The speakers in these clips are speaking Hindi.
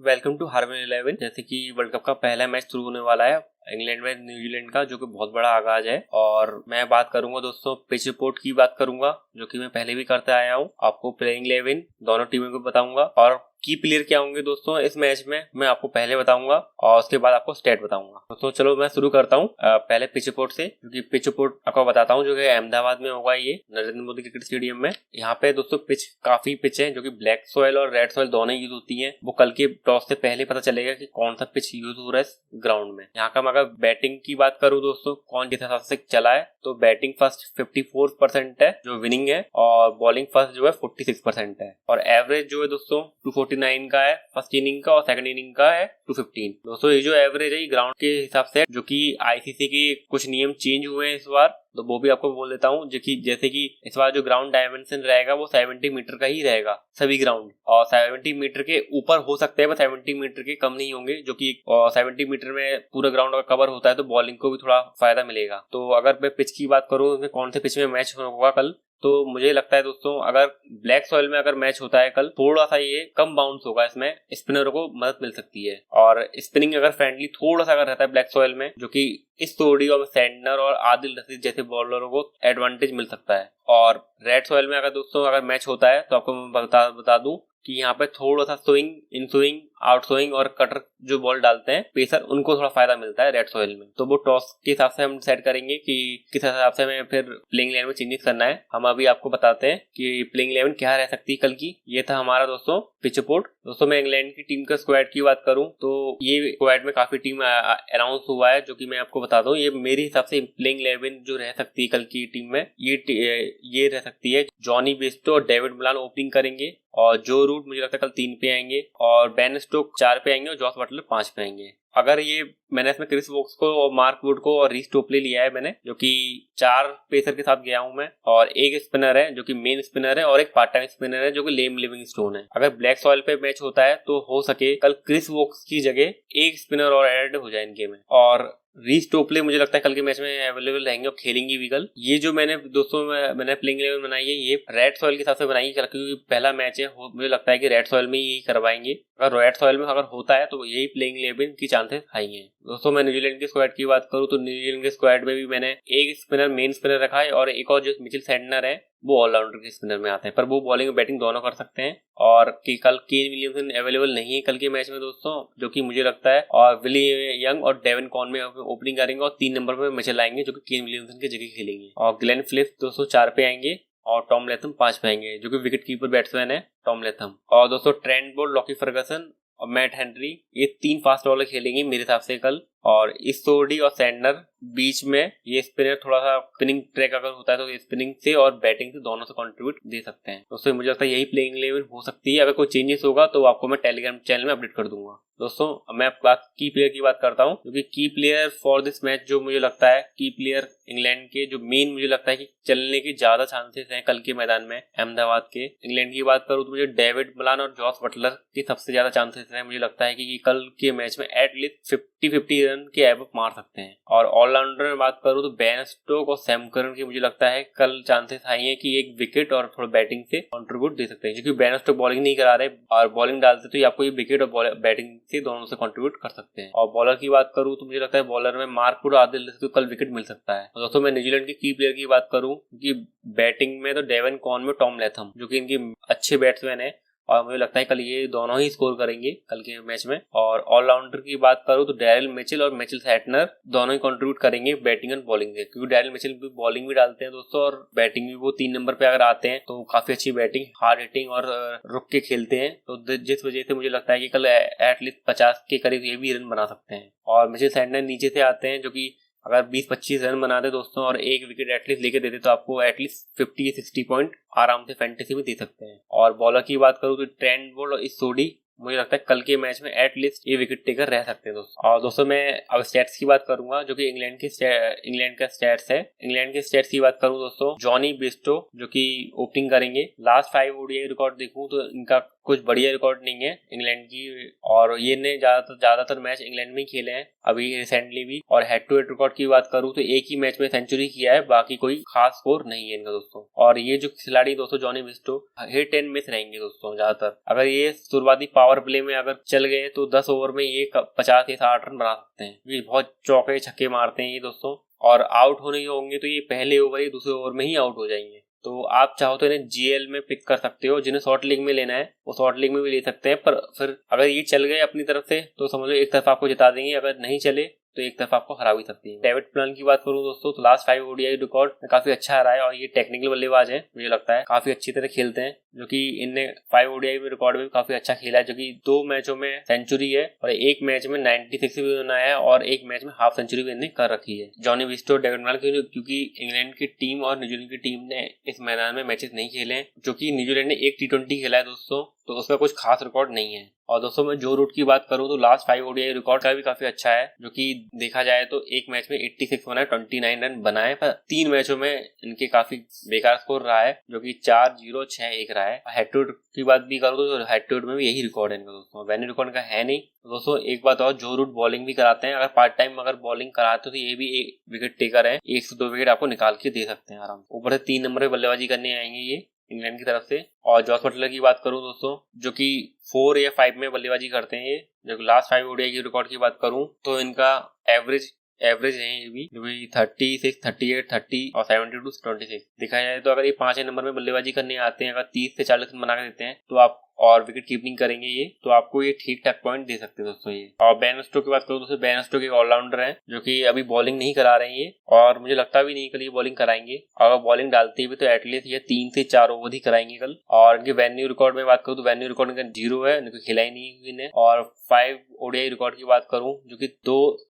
Welcome to Harwan 11। जैसे कि वर्ल्ड कप का पहला मैच शुरू होने वाला है इंग्लैंड में न्यूजीलैंड का, जो कि बहुत बड़ा आगाज है। और मैं बात करूंगा दोस्तों पिच रिपोर्ट की बात करूंगा, जो कि मैं पहले भी करते आया हूं। आपको प्लेइंग 11 दोनों टीमों को बताऊंगा और की प्लेयर क्या होंगे दोस्तों इस मैच में मैं आपको पहले बताऊंगा और उसके बाद आपको स्टेट बताऊंगा। दोस्तों चलो मैं शुरू करता हूं पहले पिच रिपोर्ट से, क्योंकि पिच रिपोर्ट आपको बताता हूं जो कि अहमदाबाद में होगा, ये नरेंद्र मोदी क्रिकेट स्टेडियम में। यहाँ पे दोस्तों पिच काफी पिच है, जो कि ब्लैक सॉइल और रेड सॉइल दोनों यूज होती है। वो कल के टॉस से पहले पता चलेगा कि कौन सा पिच यूज हो रहा है इस ग्राउंड में। यहाँ का मैं अगर बैटिंग की बात करूं दोस्तों कौन किस हिसाब से चला है, तो बैटिंग फर्स्ट 54% है जो विनिंग है, और बॉलिंग फर्स्ट जो है 46% है, और एवरेज जो है दोस्तों 249 का है फर्स्ट इनिंग का, और सेकंड इनिंग का है 215। दोस्तों ये जो एवरेज है ये ग्राउंड के हिसाब से, जो कि आईसीसी के कुछ नियम चेंज हुए हैं इस बार, तो वो भी आपको बोल देता हूँ। जैसे कि इस बार जो ग्राउंड डायमेंशन रहेगा वो 70 मीटर का ही रहेगा सभी ग्राउंड, और 70 मीटर के ऊपर हो सकते हैं पर 70 मीटर के कम नहीं होंगे, जो कि 70 मीटर में पूरा ग्राउंड का कवर होता है, तो बॉलिंग को भी थोड़ा फायदा मिलेगा। तो अगर मैं पिच की बात करूँ कौन से पिच में मैच होगा कल, तो मुझे लगता है दोस्तों अगर ब्लैक सॉइल में अगर मैच होता है कल, थोड़ा सा ये कम बाउंस होगा, इसमें स्पिनरों को मदद मिल सकती है। और स्पिनिंग अगर फ्रेंडली थोड़ा सा अगर रहता है ब्लैक सॉइल में, जो कि इस तोड़ी और सैंडनर और आदिल रशीद जैसे बॉलरों को एडवांटेज मिल सकता है। और रेड सॉइल में अगर दोस्तों अगर मैच होता है तो आपको मैं बता दूं कि यहाँ पे थोड़ा सा swing, in swing, out swing और कटर जो बॉल डालते हैं पेसर, उनको थोड़ा फायदा मिलता है रेड सॉइल में। तो वो टॉस के हिसाब से हम सेट करेंगे कि किस हिसाब से हमें फिर प्लेइंग 11 में चेंजेस करना है। हम अभी आपको बताते हैं कि प्लेइंग 11 क्या रह सकती है कल की। ये था हमारा दोस्तों पिच रिपोर्ट। दोस्तों मैं इंग्लैंड की टीम का स्क्वाड की बात करूं तो ये स्क्वाड में काफी टीम अनाउंस हुआ है, जो कि मैं आपको बता दूं। ये मेरे हिसाब से प्लेइंग 11 जो रह सकती है कल की टीम में, ये रह सकती है। जॉनी बेस्टो और डेविड मिलान ओपनिंग करेंगे, और जो रूट मुझे लगता है कल 3 पे आएंगे, और बेन स्टोक 4 पे आएंगे, और जॉस बटलर 5 पे आएंगे। अगर ये मैंने इसमें क्रिस वोक्स को और मार्क वुड को और रीस टोपले लिया है मैंने, जो कि 4 पेसर के साथ गया हूं मैं, और एक स्पिनर है जो कि मेन स्पिनर है, और एक पार्ट टाइम स्पिनर है जो कि लेम लिविंगस्टोन है। अगर ब्लैक सॉइल पे मैच होता है तो हो सके कल क्रिस वोक्स की जगह एक स्पिनर और ऐड हो जाए इनके में, और रीस टोपले मुझे लगता है कल के मैच में अवेलेबल रहेंगे और खेलेंगी भी कल। ये जो मैंने दोस्तों मैंने प्लेइंग 11 बनाई है ये रेड सॉइल के हिसाब से बनाई है, क्योंकि पहला मैच है, मुझे लगता है कि रेड सॉइल में ही करवाएंगे। अगर रेड सॉइल में अगर होता है तो यही प्लेइंग 11 की चांसेस हाई हैं। दोस्तों मैं न्यूजीलैंड के स्क्वाड की बात करूं तो न्यूजीलैंड के स्क्वाड में भी मैंने एक स्पिनर मेन स्पिनर रखा है, और एक और जो मिचेल सैंटनर है वो ऑलराउंडर के स्पिनर में आते हैं, पर वो बॉलिंग और बैटिंग दोनों कर सकते हैं। और कि कल केन विलियमसन अवेलेबल नहीं है कल के मैच में दोस्तों, जो कि मुझे लगता है, और विली यंग और डेविन कॉनवे ओपनिंग करेंगे, और 3 नंबर पर मिचेल आएंगे जो कि केन विलियमसन की जगह खेलेंगे, और ग्लेन फिलिप्स दोस्तों 4 पे आएंगे, और टॉम लेथम 5 पे आएंगे, जो कि विकेट कीपर बैट्समैन है टॉम लेथम। और दोस्तों ट्रेंट बोल्ट, लॉकी फर्गसन और मैट हेनरी, ये 3 फास्ट बॉलर खेलेंगे मेरे हिसाब से कल। और इस सोडी और सैंडनर बीच में ये स्पिनर थोड़ा सा स्पिनिंग ट्रैक अगर होता है तो स्पिनिंग से और बैटिंग से दोनों से कंट्रीब्यूट दे सकते हैं। दोस्तों मुझे लगता है यही प्लेइंग 11 हो सकती है। अगर कोई चेंजेस होगा तो आपको मैं टेलीग्राम चैनल में अपडेट कर दूंगा। दोस्तों मैं की प्लेयर की बात करता हूँ, क्योंकि की प्लेयर फॉर दिस मैच जो मुझे लगता है की प्लेयर इंग्लैंड के जो मेन मुझे लगता है कि चलने के ज्यादा चांसेस हैं कल के मैदान में अहमदाबाद के। इंग्लैंड की बात करूँ तो मुझे डेविड मिलान और जॉस बटलर के सबसे ज्यादा चांसेस हैं। मुझे लगता है कि कल के मैच में एटलीस्ट 50-50 रन के एवब मार सकते हैं। और ऑलराउंडर में बात करूँ तो बेन स्टोक और सैम करन की मुझे लगता है कल चांसेस हाई है कि एक विकेट और थोड़ा बैटिंग से कंट्रीब्यूट दे सकते हैं, क्योंकि बेन स्टोक बॉलिंग नहीं करा रहे और बॉलिंग डालते तो आपको ये विकेट और बैटिंग से दोनों से कंट्रीब्यूट कर सकते हैं। और बॉलर की बात करूँ तो मुझे लगता है बॉलर में मार्क वुड, आदिल रशीद को कल विकेट मिल सकता है। दोस्तों मैं न्यूजीलैंड की प्लेयर की बात करूँ कि बैटिंग में तो डेविन कॉनवे, टॉम लेथम जो कि इनकी अच्छे बैट्समैन है, और मुझे लगता है कल ये दोनों ही स्कोर करेंगे कल के मैच में। और ऑलराउंडर की बात करूँ तो डैरिल मिचेल और मिचेल सैंटनर दोनों ही कंट्रीब्यूट करेंगे बैटिंग और बॉलिंग से, क्योंकि डैरिल मिचेल भी बॉलिंग भी डालते हैं दोस्तों, और बैटिंग भी वो 3 नंबर पे अगर आते हैं तो काफी अच्छी बैटिंग, हार्ड हिटिंग और रुक के खेलते हैं। तो जिस वजह से मुझे लगता है कि कल एटलीस्ट 50 के करीब ये भी रन बना सकते हैं। और मिचेल सैंटनर नीचे से आते हैं, जो कि अगर 20-25 रन बनाते दोस्तों और एक विकेट एटलीस्ट लेके देते तो आपको एटलीस्ट 50-60 पॉइंट आराम से फैंटेसी में दे सकते हैं। और बॉलर की बात करूँ तो ट्रेंट बोल्ट और सोडी मुझे लगता है कल के मैच में एटलीस्ट ये विकेट टेकर रह सकते हैं दोस्तों। और दोस्तों मैं अब स्टैट्स की बात करूंगा, जो कि इंग्लैंड का स्टैट्स है। इंग्लैंड के स्टैट्स की बात करूं दोस्तों, जॉनी बेस्टो जो कि ओपनिंग करेंगे। लास्ट 5 ओडीआई रिकॉर्ड देखूं तो इनका कुछ बढ़िया रिकॉर्ड नहीं है इंग्लैंड की, और ये ने ज्यादातर मैच इंग्लैंड में ही खेले हैं अभी रिसेंटली भी। और हेड टू हेड रिकॉर्ड की बात करूं तो एक ही मैच में सेंचुरी किया है, बाकी कोई खास स्कोर नहीं है इनका दोस्तों। और ये जो खिलाड़ी दोस्तों Jonny Bairstow hit and miss रहेंगे दोस्तों ज्यादातर। अगर ये शुरुआती पावर प्ले में अगर चल गए तो 10 ओवर में ये 50 या 60 रन बना सकते हैं। ये बहुत चौके छक्के मारते हैं ये दोस्तों, और आउट होने होंगे तो ये पहले ओवर या दूसरे ओवर में ही आउट हो जाएंगे। तो आप चाहो तो इन्हें जीएल में पिक कर सकते हो, जिन्हें शॉर्ट लीग में लेना है वो शॉर्ट लीग में भी ले सकते हैं, पर फिर अगर ये चल गए अपनी तरफ से तो समझ लो एक तरफ आपको जिता देंगे, अगर नहीं चले तो एक तरफ आपको हरा भी सकती है। डेविड प्लन की बात करूं दोस्तों तो लास्ट 5 ओडीआई रिकॉर्ड काफी अच्छा रहा है, और ये टेक्निकल बल्लेबाज है, मुझे लगता है काफी अच्छी तरह खेलते हैं, जो कि इनने 5 ओडीआई में रिकॉर्ड में काफी अच्छा खेला है, जो कि 2 मैचों में सेंचुरी है और एक मैच में 96 भी बनाया है और एक मैच में हाफ सेंचुरी भी इन्हें कर रखी है। जॉनी बिस्टो, डेविड प्लन, क्योंकि इंग्लैंड की टीम और न्यूजीलैंड की टीम ने इस मैदान में मैचेस नहीं खेले हैं, जो कि न्यूजीलैंड ने एक T20 खेला है दोस्तों, तो उसका कुछ खास रिकॉर्ड नहीं है। और दोस्तों मैं जो रूट की बात करूं तो लास्ट 5 ओडीआई रिकॉर्ड का भी काफी अच्छा है, जो कि देखा जाए तो एक मैच में 86 बनाए, 29 रन बनाए, पर 3 मैचों में इनके काफी बेकार स्कोर रहा है, जो कि 4-0-6-1 रहा है। हेड टू हेड की बात भी करूं तो हेड टू हेड में भी यही रिकॉर्ड है इनका दोस्तों, वेन्यू रिकॉर्ड का है नहीं। दोस्तों एक बात और, जो रूट बॉलिंग भी कराते हैं, अगर पार्ट टाइम अगर बॉलिंग कराते तो ये भी एक विकेट टेकर है, 1 से 2 विकेट आपको निकाल के दे सकते हैं आराम। ऊपर से 3 नंबर पे बल्लेबाजी करने आएंगे ये इंग्लैंड की तरफ से। और जॉस बटलर की बात करूं दोस्तों, जो कि 4 या 5 में बल्लेबाजी करते हैं ये, जो लास्ट 5 ओडीआई की रिकॉर्ड की बात करूं तो इनका एवरेज है ये भी, जो कि 36, 38, 30 और 72-26 दिखा जाए तो अगर ये 5 नंबर में बल्लेबाजी करने आते हैं, अगर 30 से 40 रन बना कर देते हैं तो आप और विकेट कीपिंग करेंगे ये, तो आपको ये ठीक ठाक पॉइंट दे सकते हैं दोस्तों ये। और बेन स्टोक्स की बात करूं तो बेन स्टोक्स एक ऑलराउंडर है, जो कि अभी बॉलिंग नहीं करा रहे हैं ये, और मुझे लगता भी नहीं कल ये बॉलिंग कराएंगे, अगर बॉलिंग डालते भी तो एटलीस्ट ये 3 से 4 ओवर ही कराएंगे कल। और इनके वेन्यू रिकॉर्ड में बात करूं तो वेन्यू रिकॉर्ड इनका 0 है, इनको खिला ही नहीं इन्हें। और 5 ओडीआई रिकॉर्ड की बात करूं, जो कि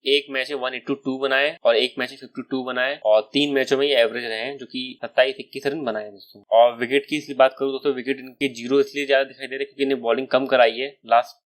एक मैच में 182 बनाए और एक मैच में 52 बनाए, और 3 मैचों में ये एवरेज रहे हैं, जो कि 27-21 रन बनाए दोस्तों। और विकेट की बात करूं दोस्तों, विकेट इनके 0 इसलिए ज्यादा दिखाई दे रहे क्योंकि इन्हें बॉलिंग कम कराई है लास्ट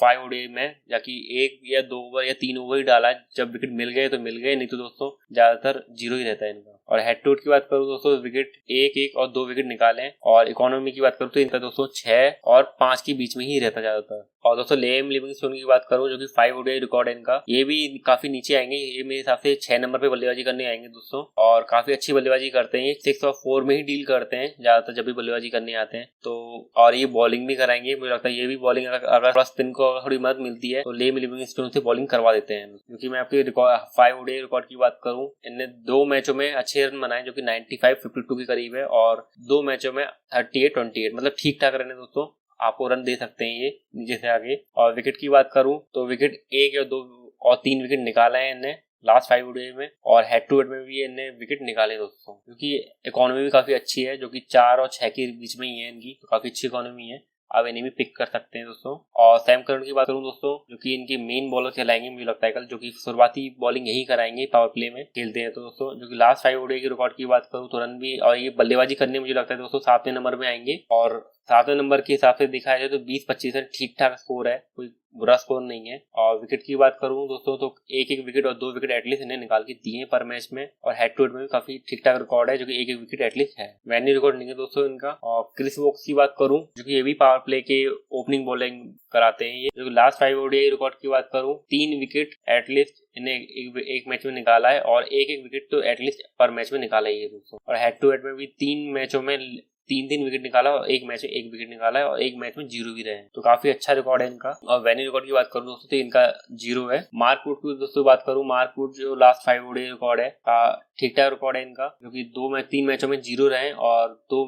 5 ओडीआई में, जाकि 1 या 2 ओवर या 3 ओवर ही डाला है, जब विकेट मिल गए तो मिल गए, नहीं तो दोस्तों ज्यादातर 0 ही रहता है इनका। और हेड टू हेड की बात करूं दोस्तों, विकेट 1-1 और 2 विकेट निकाले हैं, और इकोनॉमी की बात करूं तो इनका दोस्तों 6 और 5 के बीच में ही रहता ज्यादातर। और दोस्तों लियाम लिविंगस्टोन की बात करूं, जो कि 5 ओडीआई रिकॉर्ड है इनका, ये भी काफी नीचे आएंगे, ये मेरे हिसाब से 6 नंबर पे बल्लेबाजी करने आएंगे दोस्तों, और काफी अच्छी बल्लेबाजी करते हैं, 6 और 4 में ही डील करते हैं ज्यादातर जब भी बल्लेबाजी करने आते हैं तो। और ये बॉलिंग भी कराएंगे, मुझे लगता है ये भी बॉलिंग अगर स्पिन को थोड़ी मदद मिलती है तो लियाम लिविंगस्टोन से बॉलिंग करवा देते हैं। क्योंकि मैं आपके 5 ओडीआई रिकॉर्ड की बात करूं, इनने 2 मैचों में अच्छे रन बनाए, जो कि 95-52 के करीब है, और 2 मैचों में 38-28, मतलब ठीक ठाक रन है दोस्तों, आपको रन दे सकते हैं ये नीचे से आगे। और विकेट की बात करूं तो विकेट 1 या 2 और 3 विकेट निकाला है इनने लास्ट 5 ओडीआई में, और हेड टू हेड में भी इनने विकेट निकाले दोस्तों, क्योंकि इकोनॉमी भी काफी अच्छी है, जो कि 4 और 6 के बीच में ही है इनकी, तो काफी अच्छी इकोनॉमी है, आप इन्हें भी पिक कर सकते हैं दोस्तों। और सैम करन की बात करूं दोस्तों, जो कि इनकी मेन बॉलर कहलाएंगे मुझे लगता है कल, जो कि शुरुआती बॉलिंग यही कराएंगे, पावर प्ले में खेलते हैं तो दोस्तों। जो कि लास्ट 5 ओडीआई के रिकॉर्ड की बात करूं तो रन भी और ये बल्लेबाजी करने मुझे लगता है दोस्तों 7वें नंबर में आएंगे, और 7वें नंबर के हिसाब से देखा जाए तो 20-25 रन ठीक ठाक स्कोर है, कोई बुरा स्कोर नहीं है। और विकेट की बात करूं दोस्तों तो 1-1 विकेट और 2 विकेट एटलीस्ट इन्हें निकाल के दिए पर मैच में, और हेड टू हेड में भी काफी ठीक ठाक रिकॉर्ड है, जो कि 1-1 विकेट एटलीस्ट है। वेन्यू रिकॉर्ड नहीं है दोस्तों इनका। और क्रिस वोक्स की बात करूं, जो कि ये भी पावर प्ले के ओपनिंग बॉलिंग कराते हैं ये, जो कि लास्ट 5 ओडीआई रिकॉर्ड की बात करूं 3 विकेट एटलीस्ट इन्हें एक मैच में निकाला है, और 1-1 विकेट तो एटलीस्ट पर मैच में निकाला ही है दोस्तों। और हेड टू हेड में भी 3 मैचों में 3 विकेट निकाला, और एक मैच में 1 विकेट निकाला है, और एक मैच में 0 भी रहे, तो काफी अच्छा रिकॉर्ड है इनका। और वेन्यू रिकॉर्ड की बात करूं दोस्तों तो इनका 0 है। मार्क वुड की दोस्तों बात करूं, मार्क वुड जो लास्ट 5 ओडीआई रिकॉर्ड है ठीक ठाक रिकॉर्ड है इनका, जो कि 3 मैचों में 0 रहे, और 2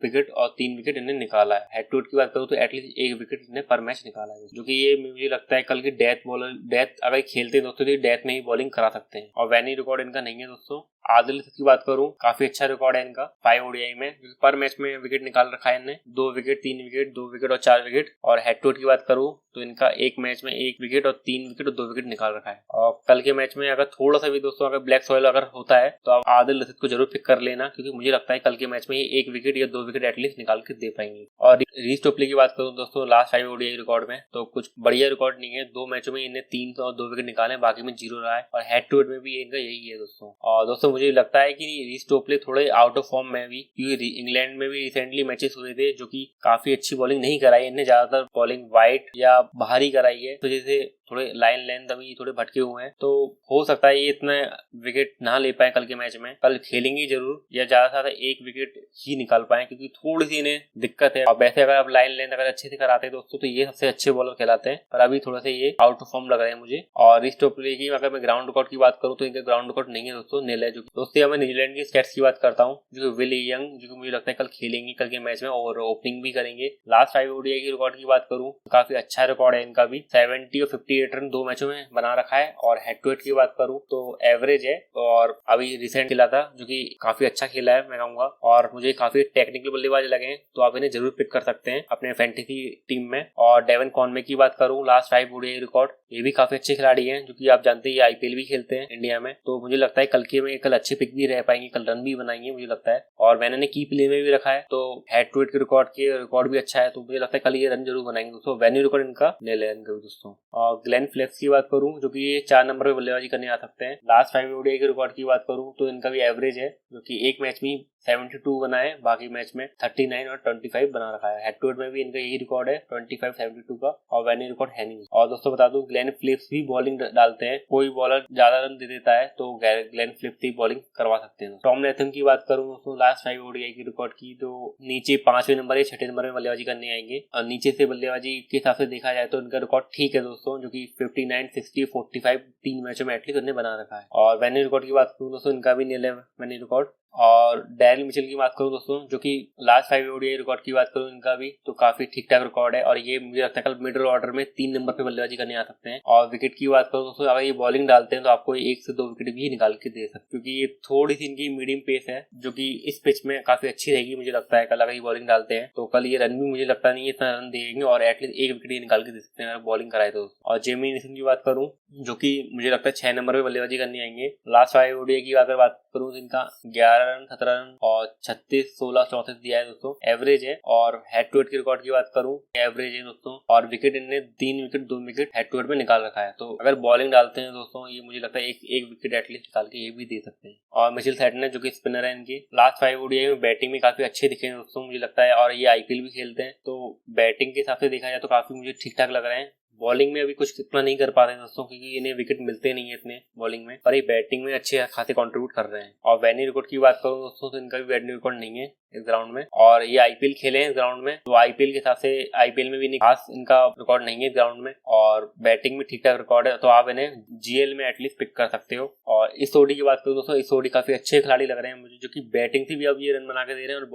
विकेट और 3 विकेट इन्हें निकाला है। हेड टू हेड की बात करूं तो एटलीस्ट 1 विकेट इन्हें पर मैच निकाला है, जो कि ये मुझे लगता है कल की डेथ अगर खेलते हैं दोस्तों तो डेथ में ही बॉलिंग करा सकते हैं। और वेन्यू रिकॉर्ड इनका नहीं है दोस्तों। आदिल रशीद की बात करूं, काफी अच्छा रिकॉर्ड है इनका 5 ओडीआई में, पर मैच में विकेट निकाल रखा है इन्हें, 2 विकेट, 3 विकेट, 2 विकेट और 4 विकेट। और हेड टू हेड की बात करूं तो इनका एक मैच में 1 विकेट और 3 विकेट और 2 विकेट निकाल रखा है। और कल के मैच में अगर थोड़ा सा भी दोस्तों अगर ब्लैक सॉइल अगर होता है तो आप आदिल रशीद को जरूर पिक कर लेना, क्योंकि मुझे लगता है कल के मैच में ये 1 विकेट या 2 विकेट एटलीस्ट निकाल के दे पाएंगे। और रीस टोपले की बात करूं दोस्तों, लास्ट 5 ओडीआई रिकॉर्ड में तो कुछ बढ़िया रिकॉर्ड नहीं है, 2 मैचों में इन्हें 3 और 2 विकेट निकाले, बाकी में 0 रहा है, और हेड टू हेड में भी इनका यही है दोस्तों। और दोस्तों मुझे लगता है कि रीस टोपले थोड़े आउट ऑफ फॉर्म में भी, क्योंकि इंग्लैंड में भी रिसेंटली मैचेस हुए थे जो कि काफी अच्छी बॉलिंग नहीं कराई इन्हें, ज्यादातर बॉलिंग वाइड या बाहर ही कराई है, तो जैसे थोड़े लाइन लेंथ अभी थोड़े भटके हुए हैं, तो हो सकता है ये इतने विकेट ना ले पाए कल के मैच में। कल खेलेंगे जरूर या ज्यादा से ज्यादा एक विकेट ही निकाल पाए, क्योंकि थोड़ी सी इन्हें दिक्कत है। और वैसे अगर आप लाइन लेंथ अगर अच्छे से कराते हैं दोस्तों तो ये सबसे अच्छे बॉलर कहलाते हैं, पर अभी थोड़ा सा ये आउट ऑफ फॉर्म लग रहे हैं मुझे। और इस टोपले की अगर मैं ग्राउंड रिकॉर्ड की बात करूँ तो इनका ग्राउंड रिकॉर्ड नहीं है दोस्तों, नील है। जो दोस्तों मैं न्यूजीलैंड की स्टैट्स की बात करता हूँ, जो विल यंग, जो मुझे लगता है कल खेलेंगे कल के मैच में और ओपनिंग भी करेंगे। लास्ट 5 ओडीआई की रिकॉर्ड की बात करूँ तो काफी अच्छा रिकॉर्ड है इनका भी, 70 और 58 रन 2 मैचों में बना रखा है। और हेड टू हेड की बात करूँ तो एवरेज है, और अभी रिसेंट खेला था जो कि काफी अच्छा खेला है मैं कहूंगा। और मुझे काफी टेक्निकल बल्लेबाज लगे हैं, तो आप इन्हें जरूर पिक कर सकते हैं अपने फैंटेसी टीम में। और डेवन कॉनवे की बात करूँ, लास्ट 5 ओडीआई रिकॉर्ड, ये भी काफी अच्छे खिलाड़ी हैं, जो कि आप जानते हैं आईपीएल भी खेलते हैं इंडिया में। तो मुझे लगता है कल के में कल अच्छे पिक भी रह पाएंगे, कल रन भी बनाएंगे मुझे लगता है। और मैंने की प्ले में भी रखा है, तो हेड टू हेड के रिकॉर्ड भी अच्छा है, तो मुझे लगता है कल ये रन जरूर बनाएंगे दोस्तों। वेन्यू रिकॉर्ड इनका ले लेंगे दोस्तों। और ग्लेन फिलिप्स की बात करूँ, जो कि ये 4 नंबर पे बल्लेबाजी करने आ सकते हैं। लास्ट 5 ओडीआई के रिकॉर्ड की बात करूँ तो इनका भी एवरेज है, जो कि एक मैच में 72 बना है, बाकी मैच में 39 और 25 बना रखा है। हेड टू हेड में भी इनका यही रिकॉर्ड है 25-72 का, और वेन्यू रिकॉर्ड है नहीं। और दोस्तों बता दूं ग्लेन फिलिप्स भी बॉलिंग डालते हैं, कोई बॉलर ज्यादा रन दे देता है तो ग्लेन फिलिप्स ही बॉलिंग करवा सकते हैं। टॉम लैथम की बात करूं दोस्तों, लास्ट 5 ओडीआई की रिकॉर्ड की तो नीचे 5वें नंबर या 6ठे नंबर में बल्लेबाजी करने आएंगे। और नीचे से बल्लेबाजी के हिसाब से देखा जाए तो इनका रिकॉर्ड ठीक है दोस्तों, जो कि 59, 60, 45 3 मैचों में एटलीस्ट उन्हें बना रखा है। और वेन्यू रिकॉर्ड की बात करूं दोस्तों, इनका भी नील है वेन्यू रिकॉर्ड। और डैरिल मिचेल की बात करूं दोस्तों, जो कि लास्ट 5 ओडीआई रिकॉर्ड की बात करूं इनका भी तो काफी ठीक ठाक रिकॉर्ड है। और ये मुझे लगता है कल मिडिल ऑर्डर में 3 नंबर पे बल्लेबाजी करने आ सकते हैं। और विकेट की बात करूं दोस्तों, अगर ये बॉलिंग डालते हैं तो आपको 1 से 2 विकेट भी निकाल के दे सकते, क्योंकि ये थोड़ी सी इनकी मीडियम पेस है, जो कि इस पिच में काफी अच्छी रहेगी मुझे लगता है। कल अगर ये बॉलिंग डालते हैं तो कल ये रन भी मुझे लगता नहीं इतना रन देंगे, और एटलीस्ट 1 विकेट निकाल के दे सकते हैं अगर बॉलिंग कराए तो। और जेमी नेशन की बात करूं, जो कि मुझे लगता है 6 नंबर पे बल्लेबाजी करने आएंगे। लास्ट 5 ओडीआई की अगर बात करूं तो इनका 11 रन 17 रन और 36, 16, 34 दिया है दोस्तों, एवरेज है। और हेड टू हेड के रिकॉर्ड की बात करूं, एवरेज है दोस्तों। और विकेट इन्हें 3 wicket 2 wicket head to head में निकाल रखा है, तो अगर बॉलिंग डालते हैं दोस्तों ये मुझे लगता है एक विकेट एटलीस्ट निकाल के ये भी दे सकते हैं। और मिचेल सैटन जो कि स्पिनर है इनकी, लास्ट 5 ओडीआई में बैटिंग में काफी अच्छे दिखे हैं दोस्तों मुझे लगता है। और ये आईपीएल भी खेलते हैं, तो बैटिंग के हिसाब से देखा जाए तो काफी मुझे ठीक ठाक लग रहे हैं। बॉलिंग में अभी कुछ इतना नहीं कर पा रहे हैं दोस्तों, क्योंकि इन्हें विकेट मिलते नहीं है इतने बॉलिंग में, पर ये बैटिंग में अच्छे खासे कंट्रीब्यूट कर रहे हैं। और वेन्यू रिकॉर्ड की बात करूं दोस्तों तो इनका भी वेन्यू रिकॉर्ड नहीं है इस ग्राउंड में। और ये आईपीएल खेले हैं इस ग्राउंड में, तो आईपीएल के हिसाब से आईपीएल में भी खास इनका रिकॉर्ड नहीं है इस ग्राउंड में। और बैटिंग में ठीक ठाक रिकॉर्ड है, तो आप इन्हें जीएल में एटलीस्ट पिक कर सकते हो। और इस ओडी की बात करूं दोस्तों, इस ओडी काफी अच्छे खिलाड़ी लग रहे हैं मुझे, जो कि बैटिंग से भी अब ये रन बना के दे रहे हैं और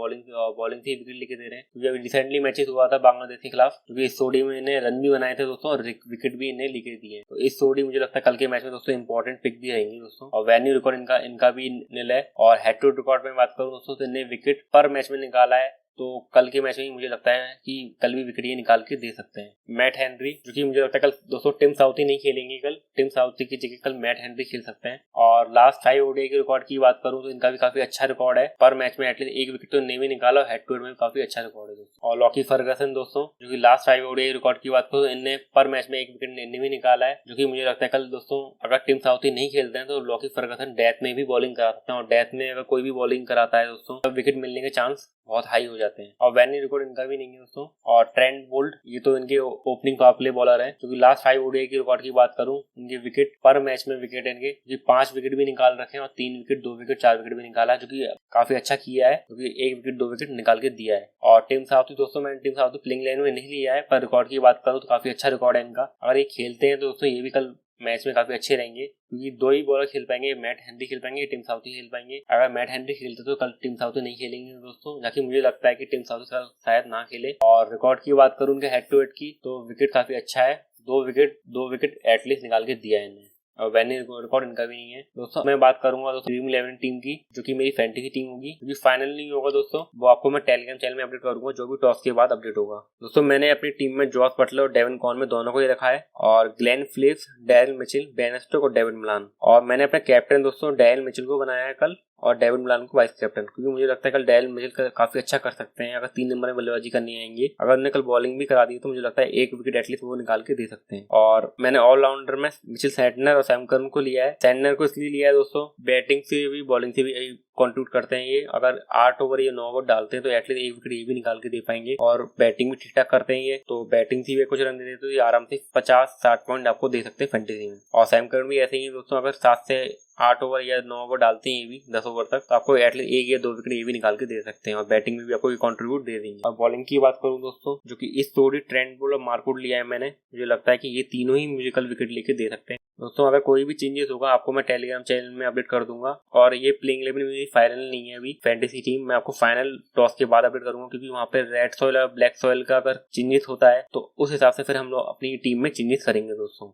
बॉलिंग से विकेट लेके दे रहे हैं। क्योंकि अभी रिसेंटली मैचेस हुआ था बांग्लादेश के खिलाफ, क्योंकि इस ओडी में इन्हें रन भी बनाए थे दोस्तों और विकेट भी इन्हें लेके दिए। तो इस ओडी मुझे लगता है कल के मैच में दोस्तों इंपॉर्टेंट पिक भी रहेंगी दोस्तों। और वेन्यू रिकॉर्ड इनका भी नील है। और हेड टू हेड रिकॉर्ड में बात करूं दोस्तों तो इन्हें विकेट पर मैच में निकाला है, तो कल के मैच में मुझे लगता है कि कल भी विकेट ये निकाल के दे सकते हैं। मैट हेनरी, जो कि मुझे लगता है कल दोस्तों टिम साउथी नहीं खेलेंगे, कल टिम साउथी की जगह कल मैट हेनरी खेल सकते हैं। और लास्ट 5 ओडीआई के रिकॉर्ड की बात करूं तो इनका भी काफी अच्छा रिकॉर्ड है, पर मैच में एटलीस्ट 1 विकेट तो इन्हें भी निकाला, हेड टू हेड में काफी अच्छा रिकॉर्ड है दोस्तों। और लॉकी फर्गसन दोस्तों, जो कि लास्ट 5 ओडीआई रिकॉर्ड की बात करूं इन्हें पर मैच में 1 विकेट इन्हें भी निकाला है, जो कि मुझे लगता है कल दोस्तों अगर टिम साउथी नहीं खेलते हैं तो लॉकी फर्गसन डेथ में भी बॉलिंग करा सकते हैं। और डेथ में अगर कोई भी बॉलिंग कराता है दोस्तों तब विकेट मिलने के चांस बहुत हाई हो जाते हैं। और वेन्यू रिकॉर्ड इनका भी नहीं है दोस्तों। और ट्रेंट बोल्ट, ये तो इनके ओपनिंग पावर प्ले बॉलर है, क्योंकि लास्ट 5 ओडीआई की रिकॉर्ड की बात करूं इनके विकेट पर मैच में विकेट इनके 5 विकेट भी निकाल रखे हैं, और 3 विकेट 2 विकेट 4 विकेट भी निकाला है, जो कि काफी अच्छा किया है, क्योंकि 1 विकेट 2 विकेट निकाल के दिया है। और टिम साउथी दोस्तों, मैंने टिम साउथी प्लेइंग लाइन में नहीं लिया है, पर रिकॉर्ड की बात करूं तो काफी अच्छा रिकॉर्ड है इनका। अगर ये खेलते हैं तो दोस्तों ये भी कल मैच में काफी अच्छे रहेंगे, क्योंकि 2 ही बॉलर खेल पाएंगे, मैट हेनरी खेल पाएंगे, टिम साउथी खेल पाएंगे। अगर मैट हेनरी खेलते तो कल टिम साउथी नहीं खेलेंगे दोस्तों, जाकि मुझे लगता है कि टिम साउथी शायद ना खेले। और रिकॉर्ड की बात करूं उनके हेड टू हेड की, तो विकेट काफी अच्छा है, 2 विकेट एटलीस्ट निकाल के दिया है इन्हें। और वेन्यू रिकॉर्ड इनका भी नहीं है दोस्तों। मैं बात करूंगा दोस्तों ड्रीम 11 टीम की, जो कि मेरी फैंटेसी टीम होगी, क्योंकि फाइनल नहीं होगा दोस्तों, वो आपको मैं टेलीग्राम चैनल में अपडेट करूंगा, जो भी टॉस के बाद अपडेट होगा दोस्तों। मैंने अपनी टीम में जॉस बटलर और डेवन कॉनवे दोनों को ही रखा है, और Glenn Phillips, Daryl Mitchell, Ben Stokes और डेविड मिलान। और मैंने अपने कैप्टन दोस्तों डैरिल मिचेल को बनाया है कल, और डेविड मिलान को वाइस कैप्टन, क्योंकि मुझे लगता है कल डेल मिचेल काफी अच्छा कर सकते हैं। अगर 3 नंबर में बल्लेबाजी करनी आएंगे, अगर उन्हें कल बॉलिंग भी करा दी तो मुझे लगता है 1 विकेट एटलीस्ट वो निकाल के दे सकते हैं। और मैंने ऑलराउंडर में मिचेल सैंटनर और सैम करन को लिया है। सैंटनर को इसलिए लिया है दोस्तों, बैटिंग से भी बॉलिंग से भी कंट्रीब्यूट करते हैं ये। अगर 8 ओवर या 9 ओवर डालते हैं तो एटलीस्ट 1 विकेट ये भी निकाल के दे पाएंगे, और बैटिंग भी ठीक ठाक करते हैं ये, तो बैटिंग से भी कुछ रन दे तो ये आराम से 50-60 पॉइंट आपको दे सकते हैं फैंटेसी में। और सैम करन भी ऐसे ही दोस्तों, अगर 7 से 8 ओवर या 9 ओवर डालते हैं ये भी 10 ओवर तक, तो आपको एटलीस्ट 1 या 2 विकेट ये भी निकाल के दे सकते हैं, और बैटिंग में भी आपको कंट्रीब्यूट दे देंगे। और बॉलिंग की बात करूं दोस्तों, जो कि इस जोड़ी ट्रेंट बोल्ट और मार्कवुड लिया है मैंने, मुझे लगता है कि ये तीनों ही मुझे कल विकेट लेके दे सकते हैं दोस्तों। अगर कोई भी चेंजेस होगा आपको मैं टेलीग्राम चैनल में अपडेट कर दूंगा। और ये प्लेइंग 11 मेरी फाइनल नहीं है अभी फैंटेसी टीम, मैं आपको फाइनल टॉस के बाद अपडेट करूंगा, क्योंकि वहाँ पे रेड सॉइल और ब्लैक सॉइल का अगर चेंजेस होता है तो उस हिसाब से फिर हम लोग अपनी टीम में चेंजेस करेंगे दोस्तों।